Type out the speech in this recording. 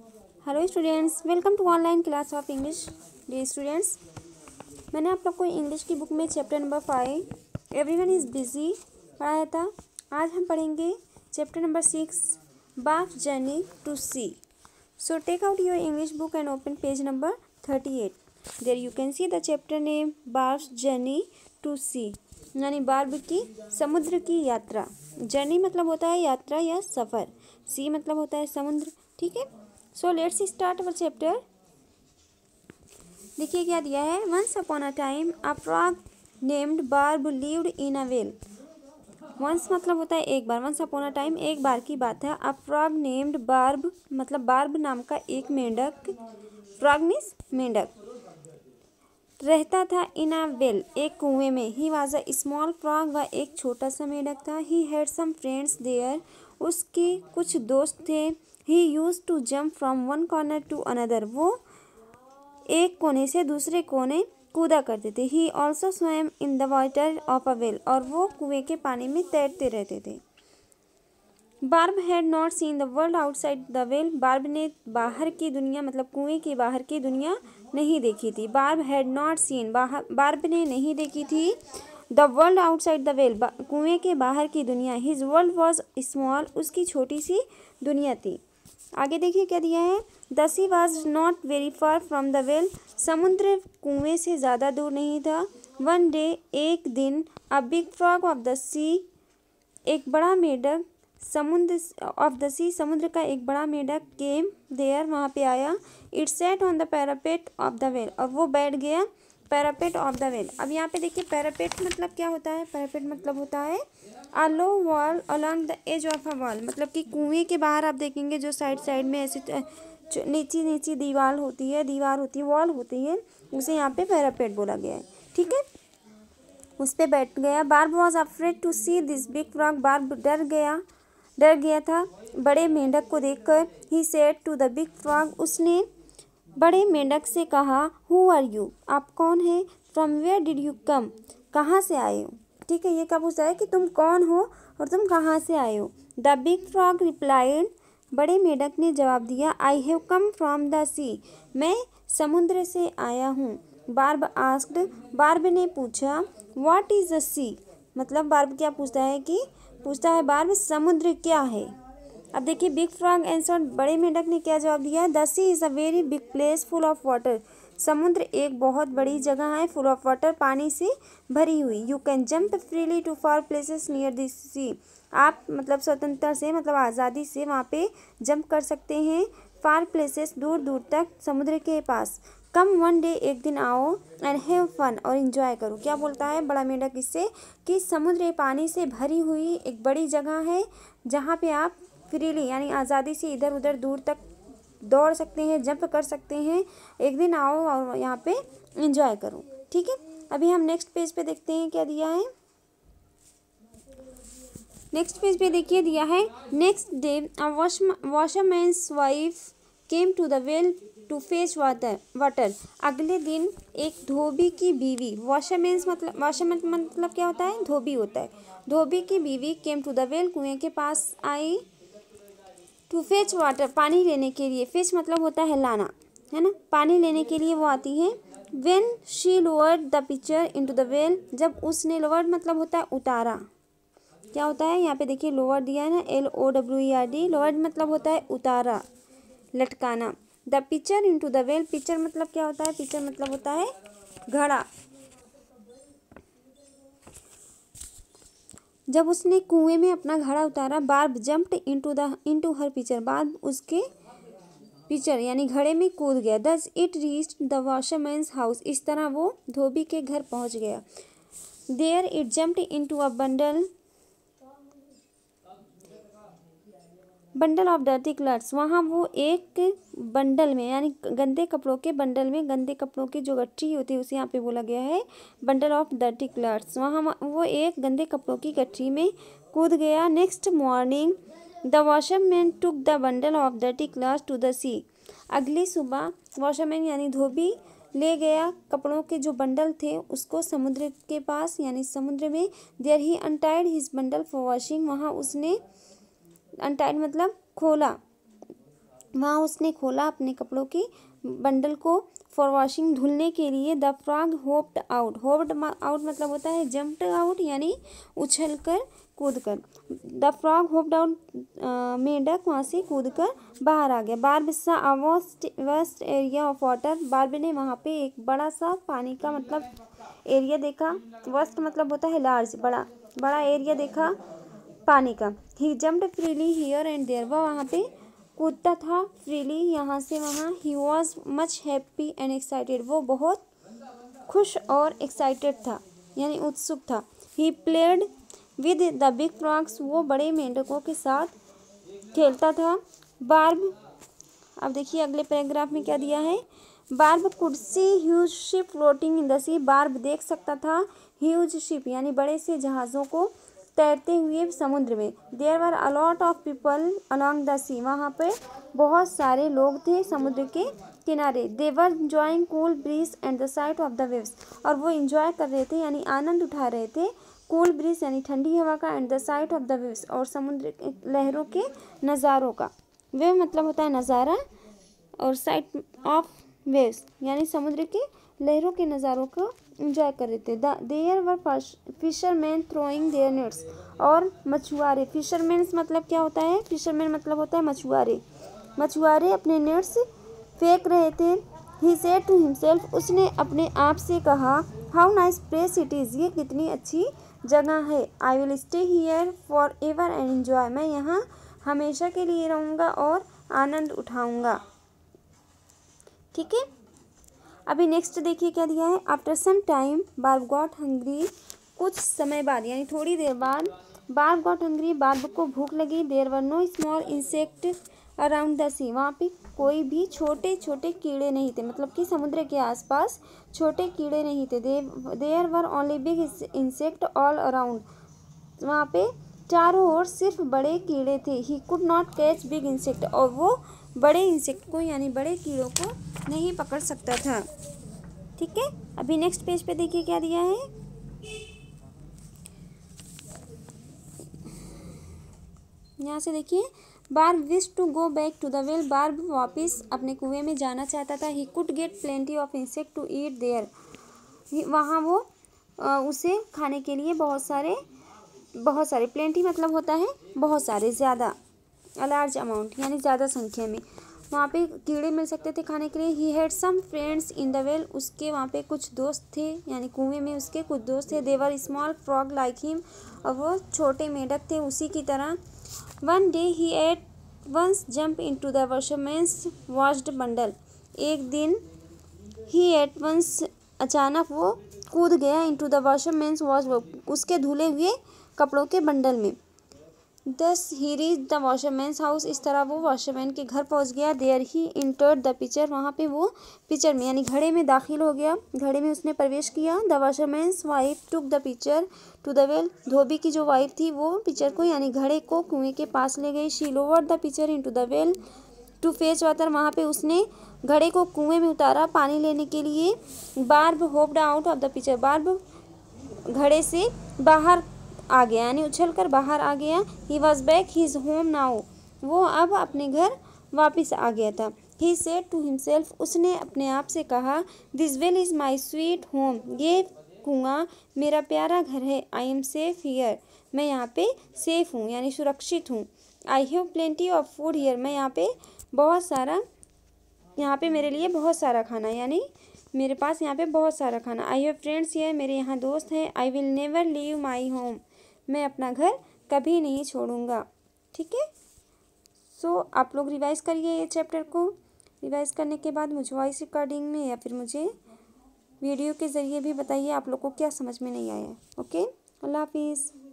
Hello students, welcome to online class of English. Dear students, मैंने आप लोग को इंग्लिश की बुक में chapter number 5 everyone is busy पढ़ाया था। आज हम पढ़ेंगे chapter number 6 Barb's journey to sea. So take out your English book and open page number 38। There you can see the chapter name Barb's journey to sea, यानी Barb की समुद्र की यात्रा। जर्नी मतलब होता है यात्रा या सफ़र, सी मतलब होता है समुद्र। ठीक है, so let's start our chapter. देखिए क्या दिया है। Once upon a time a frog named Barb lived in a well. Once मतलब होता है एक बार, वंस अपॉन अ टाइम एक बार की बात है। अ फ्रॉग नेम्ड बार्ब मतलब बार्ब नाम का एक मेंढक, फ्रॉग मीन्स मेंढक, रहता था इन अ वेल एक कुएं में। He was a small frog, वह एक छोटा सा मेंढक था। He had some friends there, उसके कुछ दोस्त थे। He used to jump from one corner to another, वो एक कोने से दूसरे कोने कूदा करते थे। He also swam in the water of a well, और वो कुएं के पानी में तैरते रहते थे। Barb had not seen the world outside the well, barb ने बाहर की दुनिया मतलब कुएं के बाहर की दुनिया नहीं देखी थी। Barb had not scene, barb ने नहीं देखी थी the world outside the well, कुएं के बाहर की दुनिया। हिज वर्ल्ड वॉज स्मॉल, उसकी छोटी सी दुनिया थी। आगे देखिए क्या दिया है। The sea was not very far from the well, समुद्र कुएं से ज़्यादा दूर नहीं था। वन डे एक दिन, a big frog of the sea, एक बड़ा मेंढक समुद्र ऑफ द सी, समुद्र का एक बड़ा मेंढक केम देयर, वहाँ पे आया। It set on the parapet of the well, और वो बैठ गया पैरापेट ऑफ द वेल। अब यहाँ पे देखिए पैरापेट मतलब क्या होता है। पैरापेट मतलब होता है a low wall along the edge of a wall, मतलब कि कुएं के बाहर आप देखेंगे जो साइड साइड में ऐसी नीची नीची दीवार होती है, वॉल होती है, उसे यहाँ पे पैरापेट बोला गया है। ठीक है, उस पे बैठ गया। Barb was afraid to see this big frog, Barb डर गया था बड़े मेंढक को देखकर। He said to the big frog, उसने बड़े मेंढक से कहा, हु आर यू, आप कौन है। From where did you come, कहाँ से आए हो। ठीक है, ये कब पूछा है कि तुम कौन हो और तुम कहाँ से आए हो। द बिग फ्रॉग रिप्लाइड, बड़े मेंढक ने जवाब दिया, I have come from the sea, मैं समुद्र से आया हूँ। बार्ब आस्क्ड, बार्ब ने पूछा, व्हाट इज द सी, मतलब बार्ब क्या पूछता है बार्ब, समुद्र क्या है। अब देखिए बिग फ्रॉग आंसर्ड, बड़े मेंढक ने क्या जवाब दिया। The sea is a very big place full of water, समुद्र एक बहुत बड़ी जगह है, फुल ऑफ वाटर, पानी से भरी हुई। You can jump freely to far places near the sea, आप मतलब स्वतंत्रता से मतलब आज़ादी से वहाँ पे जंप कर सकते हैं। फार प्लेसेस दूर दूर तक समुद्र के पास। कम वन डे एक दिन आओ, एंड हैव फन, और इन्जॉय करो। क्या बोलता है बड़ा मेंढक इससे कि समुद्र पानी से भरी हुई एक बड़ी जगह है जहाँ पे आप फ्रीली यानी आज़ादी से इधर उधर दूर तक दौड़ सकते हैं, जंप कर सकते हैं। एक दिन आओ और यहाँ पे एंजॉय करो। ठीक है, अभी हम नेक्स्ट पेज पे देखते हैं क्या दिया है। नेक्स्ट पेज पे देखिए दिया है, next day a washerman's wife came to the well to fetch water. अगले दिन एक धोबी की बीवी, वॉशरमैन्स मतलब क्या होता है, धोबी होता है। धोबी की बीवी केम टू द वेल, कुएं के पास आई। टू फेच वाटर, पानी लेने के लिए। फेच मतलब होता है लाना, है ना, पानी लेने के लिए वो आती है। When she lowered the picture into the well, जब उसने, लोअर्ड मतलब होता है उतारा। क्या होता है यहाँ पे देखिए लोअर दिया है ना, LOWERD, लोअर्ड मतलब होता है उतारा, लटकाना। The picture into the well, picture मतलब क्या होता है, पिक्चर मतलब होता है घड़ा। जब उसने कुएं में अपना घड़ा उतारा, Barb jumped into her picture, Barb उसके पिक्चर यानी घड़े में कूद गया। Thus it reached the washerman's house, इस तरह वो धोबी के घर पहुंच गया। There it jumped into a bundle of dirty clothes, वहाँ वो एक बंडल में यानी गंदे कपड़ों के बंडल में, गंदे कपड़ों की जो गठरी होती है उसे यहाँ पे बोला गया है बंडल ऑफ डर्टी क्लॉथ्स। वहाँ वो एक गंदे कपड़ों की गठरी में कूद गया। Next morning the washerman took the bundle of dirty clothes to the sea, अगली सुबह वॉशरमैन यानी धोबी ले गया कपड़ों के जो बंडल थे उसको समुद्र के पास यानी समुद्र में। There he untied his bundle for washing, वहाँ उसने, अनटाइड मतलब खोला, वहाँ उसने खोला अपने कपड़ों की बंडल को फॉर वॉशिंग, धुलने के लिए। The frog hoped out, hoped out मतलब होता है जंप्ड आउट यानी उछल कर कूद कर। द फ्रॉग होप्ड आउट, मेंढक वहाँ से कूद कर बाहर आ गया। बार्ब सा a vast area of water, barb ने वहाँ पे एक बड़ा सा पानी का मतलब एरिया देखा। वास्ट मतलब होता है लार्ज, बड़ा बड़ा एरिया देखा पानी का। He jumped freely here and there, वह वहाँ पे कूदता था फ्रीली यहाँ से वहाँ। He was much happy and excited, वो बहुत खुश और एक्साइटेड था यानी उत्सुक था। He played with the big frogs, वो बड़े मेंढकों के साथ खेलता था। बार्ब, अब देखिए अगले पैराग्राफ में क्या दिया है। Barb could see huge ship floating in the sea, Barb देख सकता था ह्यूज शिप यानी बड़े से जहाज़ों को तैरते हुए समुद्र में। There were a lot of people along the sea, वहाँ पे बहुत सारे लोग थे समुद्र के किनारे। They were enjoying cool breeze and the sight of the waves, और वो इंजॉय कर रहे थे यानी आनंद उठा रहे थे कूल ब्रीज यानी ठंडी हवा का, and the sight of the waves और समुद्र के लहरों के नज़ारों का। वेव मतलब होता है नज़ारा और साइट ऑफ वेव्स यानी समुद्र के लहरों के नज़ारों को इंजॉय कर रहे थे। There were fisherman throwing their nets, और मछुआरे, फिशरमैन्स मतलब क्या होता है, फिशरमैन मतलब होता है मछुआरे, मछुआरे अपने नेट्स फेंक रहे थे। ही सेड टू हिमसेल्फ, उसने अपने आप से कहा, how nice place it is, ये कितनी अच्छी जगह है। I will stay here for ever and enjoy, मैं यहाँ हमेशा के लिए रहूँगा और आनंद उठाऊँगा। ठीक है, अभी नेक्स्ट देखिए क्या दिया है। After some time Barb got hungry, कुछ समय बाद यानी थोड़ी देर बाद बार्ब गॉट हंग्री, बार्ब को भूख लगी। There were no small insect around the sea, वहाँ पे कोई भी छोटे छोटे कीड़े नहीं थे, मतलब कि समुद्र के आसपास छोटे कीड़े नहीं थे। There were only big insect all around, वहाँ पे चारों ओर सिर्फ बड़े कीड़े थे। He could not catch big insect, और वो बड़े इंसेक्ट को यानी बड़े कीड़ों को नहीं पकड़ सकता था। ठीक है, अभी नेक्स्ट पेज पे देखिए क्या दिया है। यहाँ से देखिए, Barb wish to go back to the well, Barb वापस अपने कुएं में जाना चाहता था। He could get plenty of insect to eat there, वहाँ वो उसे खाने के लिए बहुत सारे प्लेंटी मतलब होता है बहुत सारे, ज़्यादा, लार्ज अमाउंट यानी ज़्यादा संख्या में वहाँ पे कीड़े मिल सकते थे खाने के लिए। He had some friends in the well, उसके वहाँ पे कुछ दोस्त थे यानी कुएं में उसके कुछ दोस्त थे। There were small frog like him, और वो छोटे मेंढक थे उसी की तरह। One day he at once jump into the washerman's washed bundle, एक दिन ही एट वंस अचानक वो कूद गया इनटू द वॉशरमैन्स वॉश, उसके धुले हुए कपड़ों के बंडल में। Thus he reach the washerman's house, इस तरह वो वॉशरमैन के घर पहुंच गया। There he entered the pitcher, वहाँ पे वो पिचर में यानी घड़े में दाखिल हो गया, घड़े में उसने प्रवेश किया। The washerman's wife took the pitcher to the well, धोबी की जो वाइफ थी वो पिचर को यानी घड़े को कुएं के पास ले गई। She lowered the pitcher into the well to fetch water, वहाँ पे उसने घड़े को कुएं में उतारा पानी लेने के लिए। Barb hopped out of the pitcher, Barb घड़े से बाहर आ गया यानी उछल कर बाहर आ गया। He was back his home now, वो अब अपने घर वापस आ गया था। ही सेड टू हिमसेल्फ, उसने अपने आप से कहा, this well is my sweet home, ये कुआं मेरा प्यारा घर है। आई एम सेफ हियर, मैं यहाँ पे सेफ हूँ यानी सुरक्षित हूँ। I have plenty of food here, मैं यहाँ पे मेरे लिए बहुत सारा खाना यानी मेरे पास यहाँ पे बहुत सारा खाना। आई हैव फ्रेंड्स हियर, मेरे यहाँ दोस्त हैं। I will never leave my home, मैं अपना घर कभी नहीं छोड़ूंगा। ठीक है, सो आप लोग रिवाइज़ करिए ये चैप्टर को। रिवाइज़ करने के बाद मुझे वॉइस रिकॉर्डिंग में या फिर मुझे वीडियो के ज़रिए भी बताइए आप लोग को क्या समझ में नहीं आया। ओके, अल्लाह हाफिज़।